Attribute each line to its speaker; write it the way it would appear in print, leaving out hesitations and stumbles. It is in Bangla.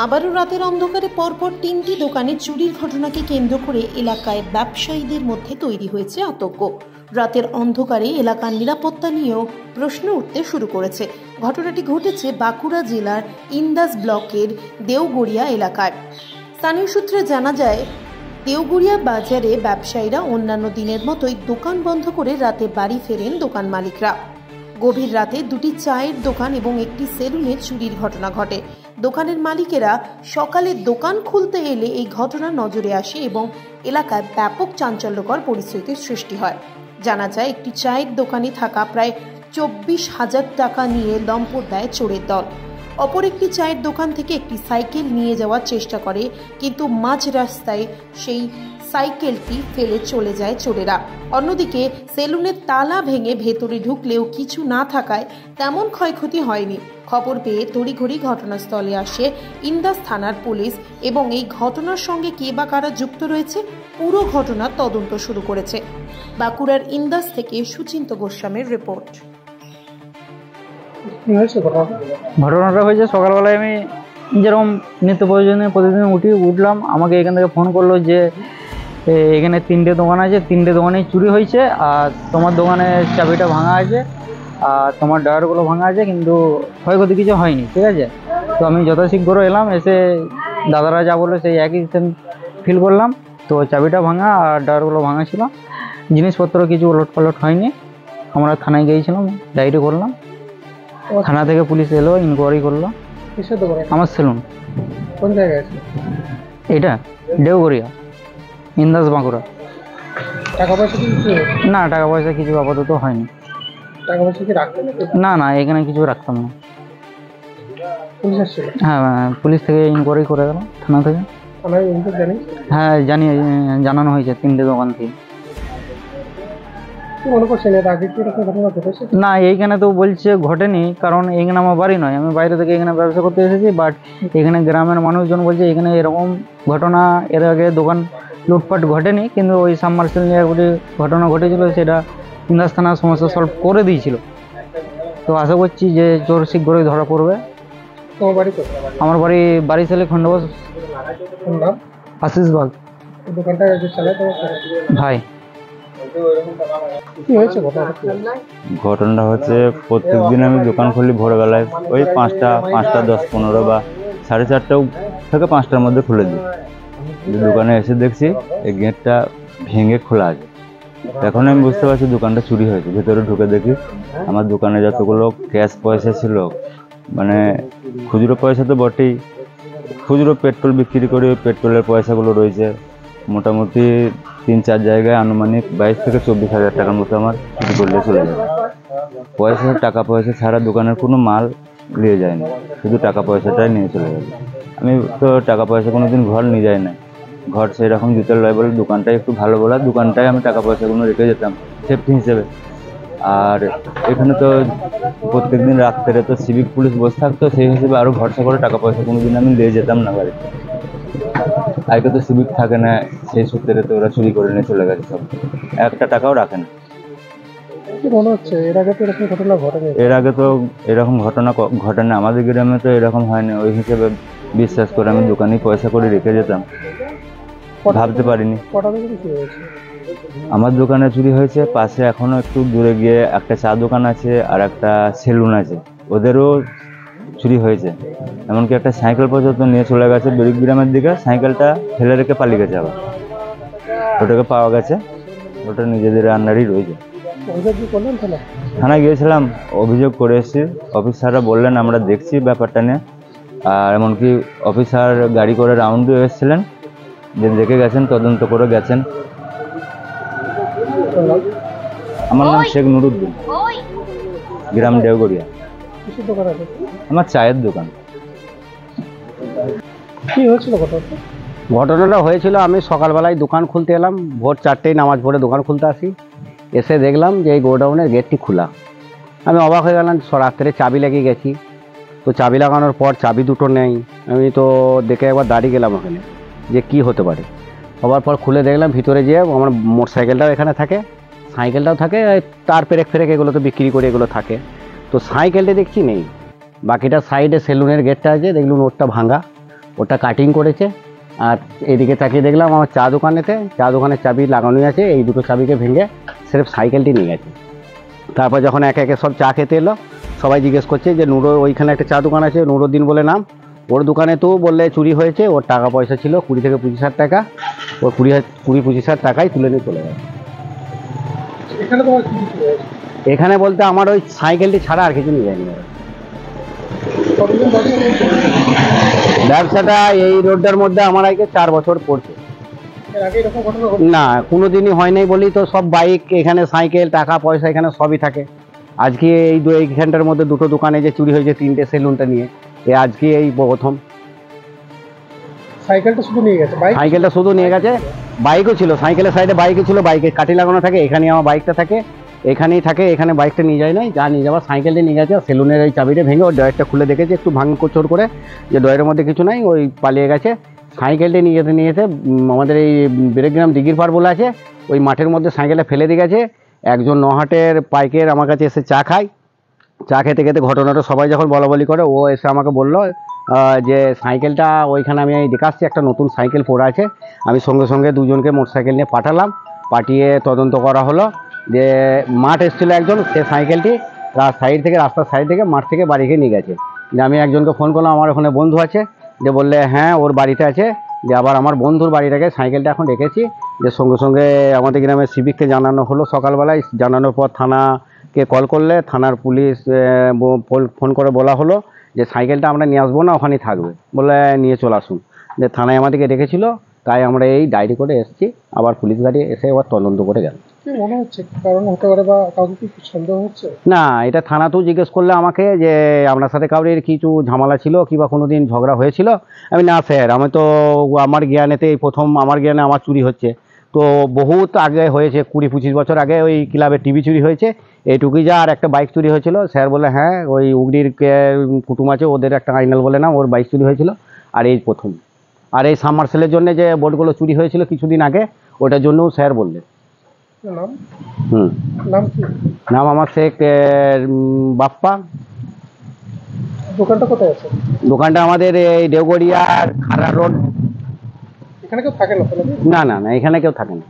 Speaker 1: আবারও রাতের অন্ধকারে পরপর 3টি দোকানে চুরির ঘটনাকে কেন্দ্র করে এলাকায় ব্যবসায়ীদের মধ্যে তৈরি হয়েছে আতঙ্ক। রাতের অন্ধকারে এলাকার নিরাপত্তা নিয়েও প্রশ্ন উঠতে শুরু করেছে। ঘটনাটি ঘটেছে বাঁকুড়া জেলার ইন্দাস ব্লকের দেওগড়িয়া এলাকায়। স্থানীয় সূত্রে জানা যায়, দেওগড়িয়া বাজারে ব্যবসায়ীরা অন্যান্য দিনের মতোই দোকান বন্ধ করে রাতে বাড়ি ফেরেন দোকান মালিকরা। গভীর রাতে দুটি চায়ের দোকান এবং একটি সেলুনে চুরির ঘটনা ঘটে। দোকানের মালিকেরা সকালে দোকান খুলতে এলে এই ঘটনা নজরে আসে এবং এলাকায় ব্যাপক চাঞ্চল্যকর পরিস্থিতির সৃষ্টি হয়। জানা যায়, একটি চায়ের দোকানে থাকা প্রায় 24,000 টাকা নিয়ে লম্পট দেয় চোরের দল। অপর একটি চায়ের দোকান থেকে একটি সাইকেল নিয়ে যাওয়ার চেষ্টা করে, কিন্তু মাঝ রাস্তায় সেই সাইকেলটি ফেলে চলে যায় চোরেরা। অন্যদিকে সেলুনের তালা ভেঙে ভেতরে ঢুকলেও কিছু না থাকায় তেমন ক্ষয়ক্ষতি হয়নি। খবর পেয়ে তড়িঘড়ি ঘটনাস্থলে আসে ইন্দাস থানার পুলিশ এবং এই ঘটনার সঙ্গে কে বা কারা যুক্ত রয়েছে পুরো ঘটনার তদন্ত শুরু করেছে। বাঁকুড়ার ইন্দাস থেকে সুচিন্ত গোস্বামীর রিপোর্ট।
Speaker 2: ঘটনাটা হয়েছে সকালবেলায় আমি যেরকম নিত্য প্রয়োজনীয় প্রতিদিন উঠলাম, আমাকে এখান থেকে ফোন করলো যে এখানে 3টে দোকান আছে, 3টে দোকানেই চুরি হয়েছে, আর তোমার দোকানের চাবিটা ভাঙা আছে আর তোমার ড্রয়ারগুলো ভাঙা আছে, কিন্তু ক্ষয়ক্ষতি কিছু হয়নি, ঠিক আছে। তো আমি যথাশীঘ্র এলাম, এসে দাদারা যা বললো সেই একই সেম ফিল করলাম। তো চাবিটা ভাঙা আর ড্রয়ারগুলো ভাঙা ছিল, জিনিসপত্র কিছু ওলটপালট হয়নি। আমরা থানায় গিয়েছিলাম, ডায়েরি করলাম, থানা থেকে পুলিশ এলো, ইনকোয়ারি করলো। আমার সেলুন।
Speaker 3: কোন জায়গায় আছে
Speaker 2: এটা? দেওগড়িয়া, ইন্দাস, বাঁকুড়া।
Speaker 3: টাকা পয়সা কিছু?
Speaker 2: না, টাকা পয়সা কিছু আপাতত হয়নি।
Speaker 3: টাকা পয়সা কি রাখতেন?
Speaker 2: না, এখানে কিছু রাখতাম না।
Speaker 3: পুলিশ আসছিল?
Speaker 2: হ্যাঁ, পুলিশ থেকে ইনকোয়ারি করে গেল থানা থেকে। হ্যাঁ, জানানো হয়েছে 3টে দোকান থেকে। না, এইখানে তো বলছে ঘটেনি, কারণ এইখানে আমার বাড়ি নয়, আমি বাইরে থেকে এখানে ব্যবসা করতে এসেছি। বাট এখানে গ্রামের মানুষজন বলছে এখানে এরকম ঘটনা এর আগে দোকান লুটপাট ঘটেনি, কিন্তু ওই সাবমার্সিবল নিয়ে একটি ঘটনা ঘটেছিল, সেটা ইন্দাস থানার সমস্যা সলভ করে দিয়েছিল। তো আশা করছি যে চোর শীঘ্রই ধরা পড়বে। আমার বাড়ি ছেলে খন্ডবাস, আশিস বাগ। ভাই,
Speaker 4: ঘটনাটা হচ্ছে প্রত্যেকদিন আমি দোকান খুলি ভোরবেলায়, ওই 5টা 10-15 বা 4:30 থেকে 5টার মধ্যে খুলে দিই। দোকানে এসে দেখছি এই গেটটা ভেঙে খোলা আছে। এখন আমি বুঝতে পারছি দোকানটা চুরি হয়েছে। ভেতরে ঢুকে দেখি আমার দোকানে যতগুলো ক্যাশ পয়সা ছিল, মানে খুচরো পয়সা তো বটেই, খুচরো পেট্রোল বিক্রি করে ওই পেট্রোলের পয়সাগুলো রয়েছে। মোটামুটি 3-4 জায়গায় আনুমানিক 22 থেকে 24,000 টাকার মতো আমার চুরি করলে চলে যায়। টাকা পয়সা ছাড়া দোকানের কোনো মাল নিয়ে যায় না, শুধু টাকা পয়সাটাই নিয়ে চলে যাবে। আমি তো টাকা পয়সা কোনোদিন ঘর নিয়ে যাই না, ঘর সেই রকম জুতের লয় বলে দোকানটাই একটু ভালো বলা, দোকানটায় আমি টাকা পয়সাগুলো রেখে যেতাম সেফটি হিসেবে। আর এখানে তো প্রত্যেকদিন রাত্রে তো সিভিক পুলিশ বসে থাকতো, সেই হিসেবে আরও ভরসা করে টাকা পয়সা কোনোদিন আমি নিয়ে যেতাম না বাড়িতে। আগে তো সিভিক থাকে না, সেই সূত্রে তো ওরা চুরি করে নিয়ে চলে গেছে, সব একটা টাকাও রাখে না।
Speaker 3: মনে হচ্ছে এর আগে তো এরকম ঘটনা ঘটেনি?
Speaker 4: এর আগে তো এরকম ঘটনা ঘটে না, আমাদের গ্রামে তো এরকম হয়নি। ওই হিসেবে বিশ্বাস করে আমি দোকানে পয়সা করে রেখে যেতাম, ভাবতে পারিনি। আমার দোকানে চুরি হয়েছে, পাশে এখনো একটু দূরে গিয়ে একটা চা দোকান আছে আর একটা সেলুন আছে, ওদেরও চুরি হয়েছে। এমনকি একটা সাইকেল পর্যন্ত নিয়ে চলে গেছে বরিগ্রামের দিকে, সাইকেলটা ফেলে রেখে পালিয়ে গেছে। আবার ওটাকে পাওয়া গেছে, ওটা নিজেদের আন্ডারই রয়েছে। থানায় গিয়েছিলাম, অভিযোগ করে এসেছি। অফিসাররা বললেন আমরা দেখছি ব্যাপারটা নিয়ে, আর এমনকি অফিসার গাড়ি করে রাউন্ডও এসেছিলেন, যে দেখে গেছেন, তদন্ত করে গেছেন। আমার নাম শেখ নুরুদ্দিন, গ্রাম দেওগড়িয়া। আমার চায়ের দোকান।
Speaker 3: কি হয়েছিল
Speaker 5: ঘটনাটা হয়েছিল, আমি সকালবেলায় দোকান খুলতে এলাম, ভোর 4টেয় নামাজ পড়ে দোকান খুলতে আসি। এসে দেখলাম যে এই গোডাউনের গেটটি খোলা। আমি অবাক হয়ে গেলাম, রাত্রে চাবি লেগে গেছি। তো চাবি লাগানোর পর চাবি দুটো নেই। আমি তো দেখে একবার দাঁড়িয়ে গেলাম ওখানে যে কি হতে পারে। হবার পর খুলে দেখলাম ভিতরে যেয়ে আমার মোটরসাইকেলটাও এখানে থাকে, সাইকেলটাও থাকে, তার পেরেক এগুলো তো বিক্রি করে এগুলো থাকে। তো সাইকেলটা দেখছি নেই, বাকিটা সাইডে সেলুনের গেটটা আছে, দেখলুন ওরটা ভাঙা। ওটা কাটিং করেছে। আর এদিকে তাকিয়ে দেখলাম আমার চা দোকানের চাবি লাগানোই আছে, এই দুটো চাবিকে ভেঙে স্রেফ সাইকেলটি নিয়ে গেছে। তারপর যখন একে একে সব চা খেতে এলো, সবাই জিজ্ঞেস করছে যে নুরো, ওইখানে একটা চা দোকান আছে নুরুদ্দিন বলে নাম, ওর দোকানে তো বললে চুরি হয়েছে, ওর টাকা পয়সা ছিল 20 থেকে 25 হাজার টাকা, ওর 20-25 হাজার টাকাই তুলে নিয়ে চলে গেছে।
Speaker 3: এখানে তোমার কি কিছু হয়েছে?
Speaker 5: এখানে বলতে আমার ওই সাইকেলটি ছাড়া আর কিছু নিয়ে যায়নি।
Speaker 3: কতদিন ব্যবসা করছো?
Speaker 5: ব্যবসাটা এই রোডটার মধ্যে আমার আগে 4 বছর পড়ছে।
Speaker 3: এর আগে এরকম ঘটনা ঘটেছে?
Speaker 5: না, কোনোদিনই হয় নাই বলি তো, সব বাইক এখানে, সাইকেল, টাকা পয়সা এখানে সবই থাকে। আজকে এইখানটার মধ্যে দুটো দোকানে যে চুরি হয়েছে, 3টে সেলুনটা নিয়ে, আজকে এই প্রথম।
Speaker 3: সাইকেলটা শুধু নিয়ে গেছে?
Speaker 5: সাইকেলটা শুধু নিয়ে গেছে, বাইকও ছিল, সাইকেলের সাইডে বাইকও ছিল, বাইকে কাঠি লাগানো থাকে, এখানেই আমার বাইকটা থাকে, এখানেই থাকে, এখানে বাইকটা নিয়ে যায় নাই, যা নিয়ে যাওয়ার সাইকেলটা নিয়ে গেছে। সেলুনের এই চাবিটা ভেঙে ওর ডয়ারটা খুলে দেখেছে, একটু ভাঙচোর করে, যে ডয়ারের মধ্যে কিছু নাই, ওই পালিয়ে গেছে। সাইকেলটা নিয়ে যেতে আমাদের এই বেরেগ্রাম দিঘির পাড় বলে আছে, ওই মাঠের মধ্যে সাইকেলটা ফেলে দিয়ে গেছে। একজন নহাটের পাইকের আমার কাছে এসে চা খায়, চা খেতে খেতে ঘটনাটা সবাই যখন বলাবলি করে, ও এসে আমাকে বললো যে সাইকেলটা ওইখানে আমি দেখে আসছি, একটা নতুন সাইকেল পড়ে আছে। আমি সঙ্গে সঙ্গে দুজনকে মোটরসাইকেল নিয়ে পাঠালাম, পাঠিয়ে তদন্ত করা হলো। যে মাঠ এসেছিলো একজন, সে সাইকেলটি রাস্তার সাইড থেকে মাঠ থেকে বাড়িকে নিয়ে গেছে। যে আমি একজনকে ফোন করলাম, আমার ওখানে বন্ধু আছে, যে বললে হ্যাঁ ওর বাড়িতে আছে। যে আবার আমার বন্ধুর বাড়িটাকে সাইকেলটা এখন রেখেছি। যে সঙ্গে সঙ্গে আমাদের গ্রামের সিভিককে জানানো হলো, সকালবেলায় জানানোর পর থানাকে কল করলে থানার পুলিশ ফোন করে বলা হলো যে সাইকেলটা আমরা নিয়ে আসবো না, ওখানেই থাকবে, বলে নিয়ে চলে আসুন। যে থানায় আমাদেরকে রেখেছিল, তাই আমরা এই ডায়েরি করে এসেছি। আবার পুলিশ গাড়ি এসে এবার তদন্ত করে গেল।
Speaker 3: কি মনে হচ্ছে, কারণ হতে পারে বা কাউকে কি সন্দেহ হচ্ছে?
Speaker 5: না, এটা থানাতেও জিজ্ঞেস করলে আমাকে যে আপনার সাথে কাউরির কিছু ঝামেলা ছিল কিংবা কোনো দিন ঝগড়া হয়েছিল, আমি না স্যার, আমি তো আমার জ্ঞানেতে এই প্রথম, আমার জ্ঞানে আমার চুরি হচ্ছে। তো বহুত আগে হয়েছে, 20-25 বছর আগে ওই ক্লাবের টিভি চুরি হয়েছে, এইটুকুই যা। আর একটা বাইক চুরি হয়েছিল। স্যার বলে হ্যাঁ, ওই উগড়ির কুটুম আছে, ওদের একটা আইনাল বলে না, ওর বাইক চুরি হয়েছিল, আর এই প্রথম। আর এই সাবমার্সেলের জন্য যে বোর্ডগুলো চুরি হয়েছিল কিছুদিন আগে, ওটার জন্যও স্যার বললেন।
Speaker 3: নাম? নাম কি?
Speaker 5: নাম আমার শেখ বাপ্পা।
Speaker 3: দোকানটা কোথায় আছে?
Speaker 5: দোকানটা আমাদের এই দেওগড়িয়ার খাড়া রোড।
Speaker 3: এখানে কেউ থাকে না তো নাকি?
Speaker 5: না, এখানে কেউ থাকে না।